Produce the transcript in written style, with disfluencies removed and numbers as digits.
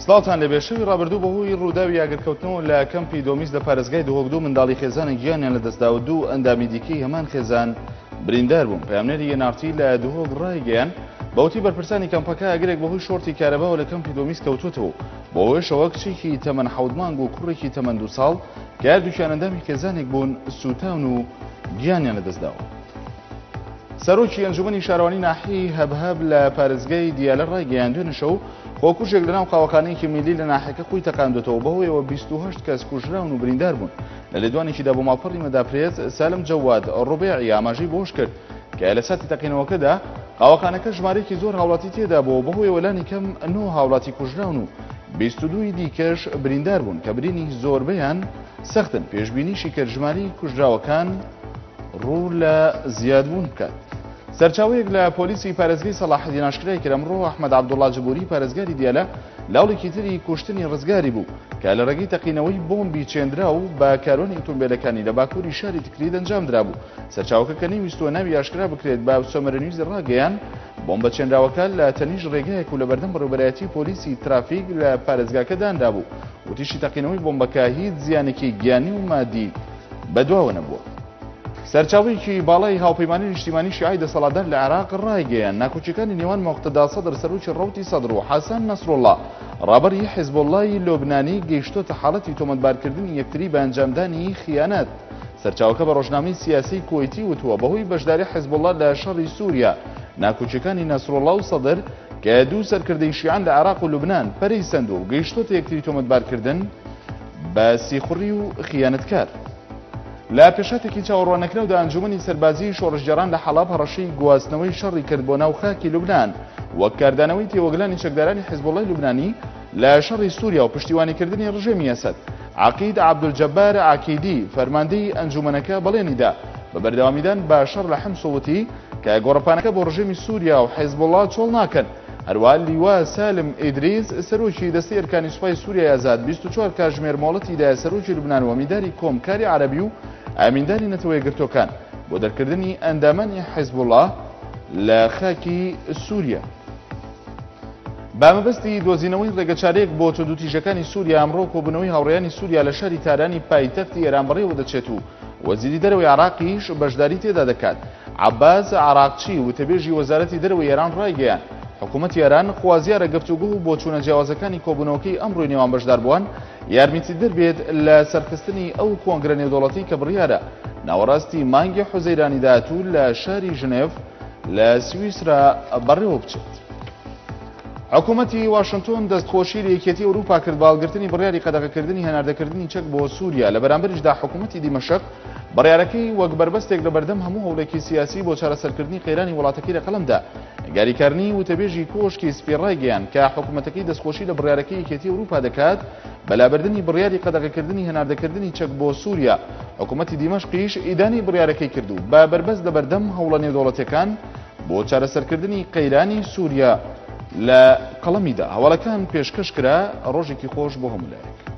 سڵاوتان لەبێ شەوی ڕابردوو بەهۆی ڕووداوی یاگرکەوتنەوە لە کەمپی دۆمیز لە پارێزگای دهۆک2 منداڵی خێزانێک گیانیان لەدەستدا و دوو ئەندامی دیکەی هەمان خێزان بریندار بوون. پەیامنەری یەنارتی لە دهۆک ڕایگەیان بەوتی بەرپرسانی کەمپەکە ئەگەرێک بەهۆی شۆرتی کارەباوە لە کەمپی دۆمیز کەوتوتەوە بەهۆیشەوە کچێکی تەمەن 7 مانگ و کوڕێکی تەمەن 2 ساڵ کە هەردووکیان ئەندامی خێزانێک بوون سوتاون و گیانیان لەدەستداوە. سەرۆکی ئەنجومەنی شارەوانی ناحیەی هەبهەب لە پارێزگای دیالە ڕایگەیاندوێنە شەو خۆکوژێک لەناو قاوەخانەیەکی میلی لە ناحیەکە خۆی تەقاندوێتەوە بەهۆیەوە 28 کەس کوژراون و بریندار بوون. لە لێدوانێکیدا بۆ ماڵپەڕی مەداپرێز سالم جەواد ڕوبێعی ئاماژەی بۆش کرد کە لە ساتی تەقینەوەکەدا قاوەخانەکە ژمارەیەکی زۆر هاوڵاتی تێدا بووە بەهۆیەوە لانی کەم 9 هاوڵاتی کوژراون و 22 دیکەش بریندار بوون کە برینی زۆربەیان سەختن. پێشبینیشی کرد ژماری کوژراوەکان ڕوو لە زیادبوون بکات. سەرچاوەیەک لە پۆلیسی پارێزگای سەلاحەدین ئاشکرای کرد ئەمڕۆ ئەحمەد عەبدوڵڵا جبوری پارێزگاری دیالە لاوڵێکی تری کوشتنی ڕزگاری بوو کە لە ڕێگەی تەقینەوەی بۆمبی چێندرا و بە کارۆنی ئۆتۆمبیلەکانی لە باکووری شاری تکرید ئەنجامدرا بوو. سەرچاوەکە کە نەیویستوە ناوی ئاشکرا بکرێت بە سۆمەرەنوویزی ڕاگەیان بۆمبە چێندراوەکە لە تەنیژ ڕێگایەک و لە بەردەم بەڕێوەبەرایەتی پۆلیسی ترافیک لە پارێزگاکە دانرا بوو. وتیشی تەقینەوەی بۆمبەکە هیچ زیانێکی گیانی و مادی بەدواوە نەبووە. سەرچاوەیەکی باڵای هاوپەیمانی نیشتیمانی شیعی دەسەڵاتدار لە عێراق ڕایگەیان ناکۆچیەکانی نێوان مۆقتەدا سەدر سەرۆکی ڕەوتی سەدر و حەسەن نەسڕوڵڵا ڕابەری حیزبوڵڵای لۆبنانی گەیشتۆتە حاڵەتی تۆمەتبارکردنی یەکتری بە ئەنجامدانی خیانەت. سەرچاوەکە بە ڕۆژنامەی سیاسی کۆیتی وتووە بەهۆی بەشداری حیزبوڵڵا لە شەڕی سووریا ناکۆچیەکانی نەسڕوڵڵا و سەدر کە دوو سەرکردەی شیعان لە عێراق و لوبنان پەرەی سەندووە و گەیشتۆتە یەکتری تۆمەتبارکردن بە سیخوڕی و خیانەتکار. لا پێشاتێکی چاوەڕوانەکراودا ئەنجومەنی سەربازی شۆڕشجێران لە حەڵاب هەڕەشەی گواستنەوەی شەڕی کرد بۆ ناو خاکی لوبنان وەک کاردانەوەی تێوەگلانی چەکدارانی حیزبوڵڵای لوبنانی لە شەڕی سووریا و پشتیوانیکردنی ڕژێمی ئەسەد. عەقید عەبدولجەبار عەکیدی فەرماندەی ئەنجومەنەکە بەڵێنیدا بە بەردەوامیدان بە شەڕ لە حەمس وتی کە گۆڕەپانەکە بۆ ڕژێمی سووریا و حیزبوڵڵا چۆڵ ناکەن. هەروەها لیوا سالم ئیدریس سەرۆکی دەستەی ئەرکانی سوپای سووریای ئازاد 24 کاتژمێر مۆڵەتی دایە سەرۆکی لوبنان و وەمیداری کۆمکاری عەرەبی و ئامینداری نەتەوە یەکگرتوەکان بۆ دەرکردنی ئەندامانی حیزبوڵڵا لە خاکی سووریا. بامەبەستی دۆزینەوەی ڕێگەچارەیەک بۆ دووتیژەکانی سووریا ئەمڕۆ کۆبوونەوەی هاوڕێیانی سووریا لە شاری تارانی پایتەختی ئێران بەڕێوە دەچێت و وەزیری دەرەوەی عێراقیش بەشداری تێدا دەکات. عەباس عێراقچی وتەبێژی وەزارەتی دەرەوەی ئێران ڕایگەیان حکوومەتی ئێران خوازیارە گفتوگۆ بۆ چوونە جیاوازەکانی کۆبوونەوەکەی ئەمڕۆی نێوان بەشداربووان یارمەتی دەربێت لە سەرخستنی ئەو کۆنگرە نێودەوڵەتی کە بڕیارە ناوەڕاستی مانگی حوزەیرانی داهاتوو لە شاری ژنێڤ لە سویسرا بەڕێوە بچێت. حکوومەتی واشنگتۆن دەستخۆشی لە یەکێتی ئەوروپا کرد باڵگرتنی بڕیاری قەدەغەکردنی هەناردەکردنی چەک بۆ سووریا. لە بەرامبەریشدا حکوومەتی دیمەشق بڕیارەکەی وەک بربەستێک لە بەردەم هەموو هەوڵێکی سیاسی بۆ چارەسەرکردنی قەیرانی وڵاتەکەی لە قەڵەمدا. گاریکارنی وتەبێژی کۆشکی سپێڕایگەیان کە حکوومەتەکەی دەستخۆشی لە بڕیارەکەی یەکێتی ئەوروپا دەکات بەلابەردنی بڕیاری قەدەغەکردنی هەناردەکردنی چەک بۆ سووریا. حکوومەتی دیمەشقیش ئیدانی بڕیارەکەی کردو بە بربەست لە بەردەم هەوڵە نێودەوڵەتیەکان بۆ چارەسەرکردنی قەیرانی سووریا لە قەڵەمیدا. هەواڵەکان پێشکەش کرا ڕۆژێکی خۆش بۆ هەموو لایەک.